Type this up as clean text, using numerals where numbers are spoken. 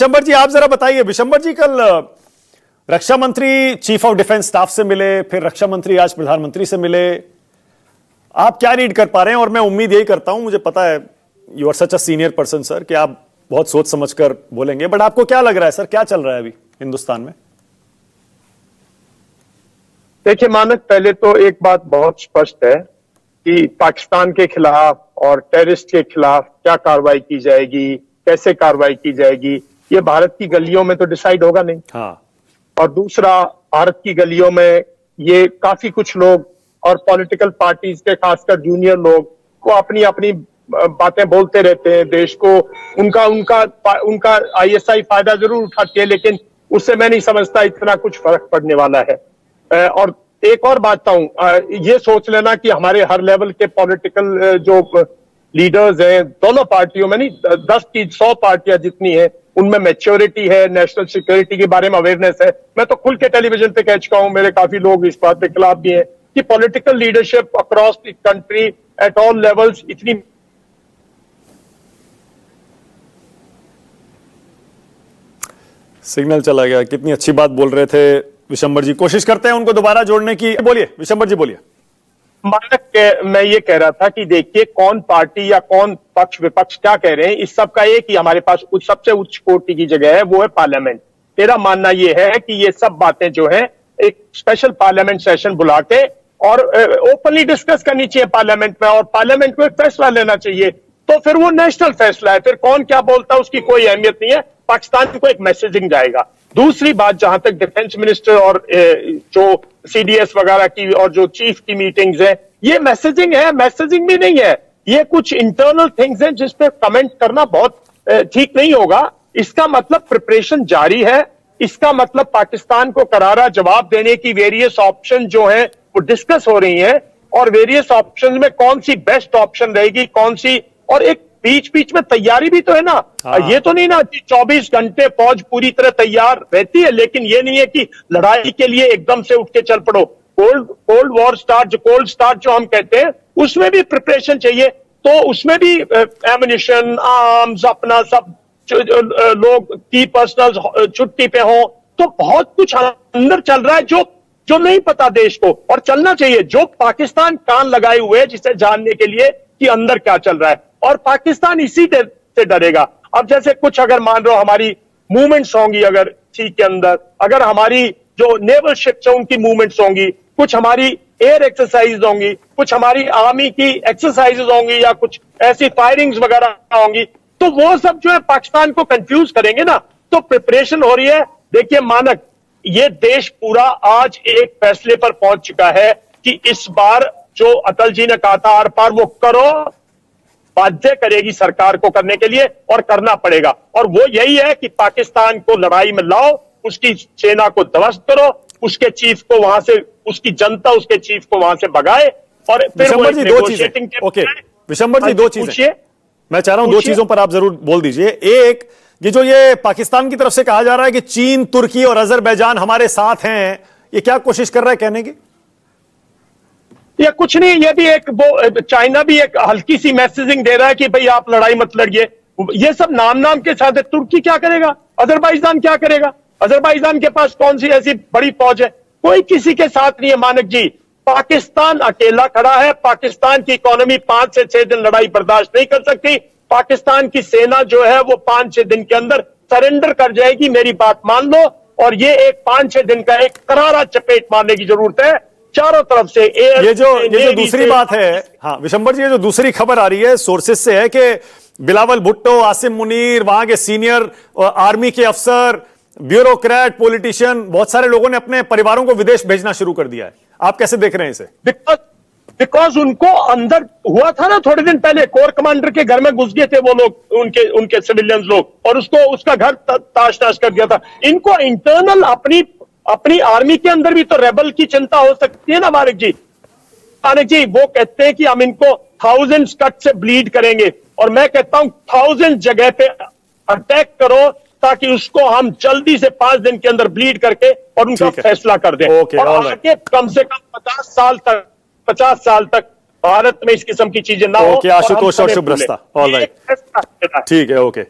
विशंबर जी, आप जरा बताइए। विशंबर जी, कल रक्षा मंत्री चीफ ऑफ डिफेंस स्टाफ से मिले, फिर रक्षा मंत्री आज प्रधानमंत्री से मिले। आप क्या रीड कर पा रहे हैं? और मैं उम्मीद यही करता हूं, मुझे पता है you are such a senior person sir, कि आप बहुत सोच समझकर बोलेंगे, बट आपको क्या लग रहा है सर, क्या चल रहा है अभी हिंदुस्तान में? देखिए मानक, पहले तो एक बात बहुत स्पष्ट है कि पाकिस्तान के खिलाफ और टेररिस्ट के खिलाफ क्या कार्रवाई की जाएगी, कैसे कार्रवाई की जाएगी, ये भारत की गलियों में तो डिसाइड होगा नहीं। हाँ। और दूसरा, भारत की गलियों में ये काफी कुछ लोग और पॉलिटिकल पार्टीज के खासकर जूनियर लोग वो अपनी अपनी बातें बोलते रहते हैं। देश को उनका उनका उनका आईएसआई फायदा जरूर उठाती है, लेकिन उससे मैं नहीं समझता इतना कुछ फर्क पड़ने वाला है। और एक और बात हूं, ये सोच लेना कि हमारे हर लेवल के पॉलिटिकल जो लीडर्स हैं दोनों पार्टियों में, नहीं 10 की 100 पार्टियां जितनी है, उनमें मैच्योरिटी है, नेशनल सिक्योरिटी के बारे में अवेयरनेस है। मैं तो खुल के टेलीविजन पे कह चुका हूं, मेरे काफी लोग इस बात के खिलाफ भी हैं कि political leadership across the country at all levels इतनी। सिग्नल चला गया। कितनी अच्छी बात बोल रहे थे विशंबर जी, कोशिश करते हैं उनको दोबारा जोड़ने की। बोलिए विशंबर जी, बोलिए। मानक, मैं ये कह रहा था कि देखिए कौन पार्टी या कौन पक्ष विपक्ष क्या कह रहे हैं, इस सब का एक ही हमारे पास सबसे उच्च कोटि की जगह है, वो है पार्लियामेंट। मेरा मानना ये है कि ये सब बातें जो है एक स्पेशल पार्लियामेंट सेशन बुला के और ओपनली डिस्कस करनी चाहिए पार्लियामेंट में, और पार्लियामेंट को एक फैसला लेना चाहिए। तो फिर वो नेशनल फैसला है, फिर कौन क्या बोलता है उसकी कोई अहमियत नहीं है, पाकिस्तान को एक मैसेजिंग जाएगा। दूसरी बात, जहां तक डिफेंस मिनिस्टर और जो सीडीएस वगैरह की और जो चीफ की मीटिंग्स है, ये मैसेजिंग है, मैसेजिंग भी नहीं है, ये कुछ इंटरनल थिंग्स हैं जिस पे कमेंट करना बहुत ठीक नहीं होगा। इसका मतलब प्रिपरेशन जारी है, इसका मतलब पाकिस्तान को करारा जवाब देने की वेरियस ऑप्शन जो है वो डिस्कस हो रही हैं, और वेरियस ऑप्शन में कौन सी बेस्ट ऑप्शन रहेगी, कौन सी, और एक बीच बीच में तैयारी भी तो है ना। ये तो नहीं ना कि 24 घंटे फौज पूरी तरह तैयार रहती है, लेकिन ये नहीं है कि लड़ाई के लिए एकदम से उठ के चल पड़ो। कोल्ड वॉर स्टार्ट, जो कोल्ड स्टार्ट जो हम कहते हैं, उसमें भी प्रिपरेशन चाहिए। तो उसमें भी एमुनिशन, आर्म्स, अपना सब लोग की पर्सनल छुट्टी पे हो, तो बहुत कुछ अंदर चल रहा है जो जो नहीं पता देश को, और चलना चाहिए। जो पाकिस्तान कान लगाए हुए जिसे जानने के लिए कि अंदर क्या चल रहा है, और पाकिस्तान इसी से डरेगा। अब जैसे कुछ अगर मान लो हमारी मूवमेंट्स होंगी अगर सी के अंदर, अगर हमारी जो नेवल शिप्स है उनकी मूवमेंट्स होंगी, कुछ हमारी एयर एक्सरसाइज होंगी, कुछ हमारी आर्मी की एक्सरसाइजेज होंगी, या कुछ ऐसी फायरिंग्स वगैरह होंगी, तो वो सब जो है पाकिस्तान को कंफ्यूज करेंगे ना। तो प्रिपरेशन हो रही है। देखिए मानक, ये देश पूरा आज एक फैसले पर पहुंच चुका है कि इस बार जो अटल जी ने कहा था आर पार, वो करो, बाध्य करेगी सरकार को करने के लिए, और करना पड़ेगा। और वो यही है कि पाकिस्तान को लड़ाई में लाओ, उसकी सेना को ध्वस्त करो, उसके चीफ को वहां से, उसकी जनता उसके चीफ को वहां से भगाए, और फिर वो नेगोशिएटिंग के। ओके विशंबर जी, दो चीजें मैं चाह रहा हूं, दो चीजों पर आप जरूर बोल दीजिए। एक, ये जो ये पाकिस्तान की तरफ से कहा जा रहा है कि चीन, तुर्की और अजरबैजान हमारे साथ हैं, ये क्या कोशिश कर रहा है कहने की? ये कुछ नहीं, ये भी एक वो चाइना भी एक हल्की सी मैसेजिंग दे रहा है कि भाई आप लड़ाई मत लड़िए। ये सब नाम नाम के साथ है। तुर्की क्या करेगा, अजरबैजान क्या करेगा? अजरबैजान के पास कौन सी ऐसी बड़ी फौज है? कोई किसी के साथ नहीं है मानक जी। पाकिस्तान अकेला खड़ा है। पाकिस्तान की इकोनॉमी 5 से 6 दिन लड़ाई बर्दाश्त नहीं कर सकती। पाकिस्तान की सेना जो है वो 5-6 दिन के अंदर सरेंडर कर जाएगी, मेरी बात मान लो। और ये एक 5-6 दिन का एक करारा चपेट मारने की जरूरत है चारों तरफ से। ये जो दूसरी बात है, हाँ विशंबर जी, ये जो दूसरी खबर आ रही है सोर्सेज से है कि बिलावल भुट्टो, आसिम मुनीर, वहां के सीनियर आर्मी के अफसर, ब्यूरोक्रेट, पॉलिटिशियन, बहुत सारे लोगों ने अपने परिवारों को विदेश भेजना शुरू कर दिया है। आप कैसे देख रहे हैं इसे? बिकॉज उनको अंदर हुआ था ना, थोड़े दिन पहले कोर कमांडर के घर में घुस गए थे वो लोग, उनके सिविलियंस लोग, और उसका घर ताश ताश कर दिया था। इनको इंटरनल अपनी आर्मी के अंदर भी तो रेबल की चिंता हो सकती है ना मानिक जी। मानिक जी वो कहते हैं कि हम इनको 1000 कट से ब्लीड करेंगे, और मैं कहता हूं 1000 जगह पे अटैक करो ताकि उसको हम जल्दी से 5 दिन के अंदर ब्लीड करके और उनका फैसला कर दें। और आगे कम से कम 50 साल तक भारत में इस किस्म की चीजें ना हो। आशुतोष और शुभ रस्ता। ऑल राइट, ठीक है, ओके।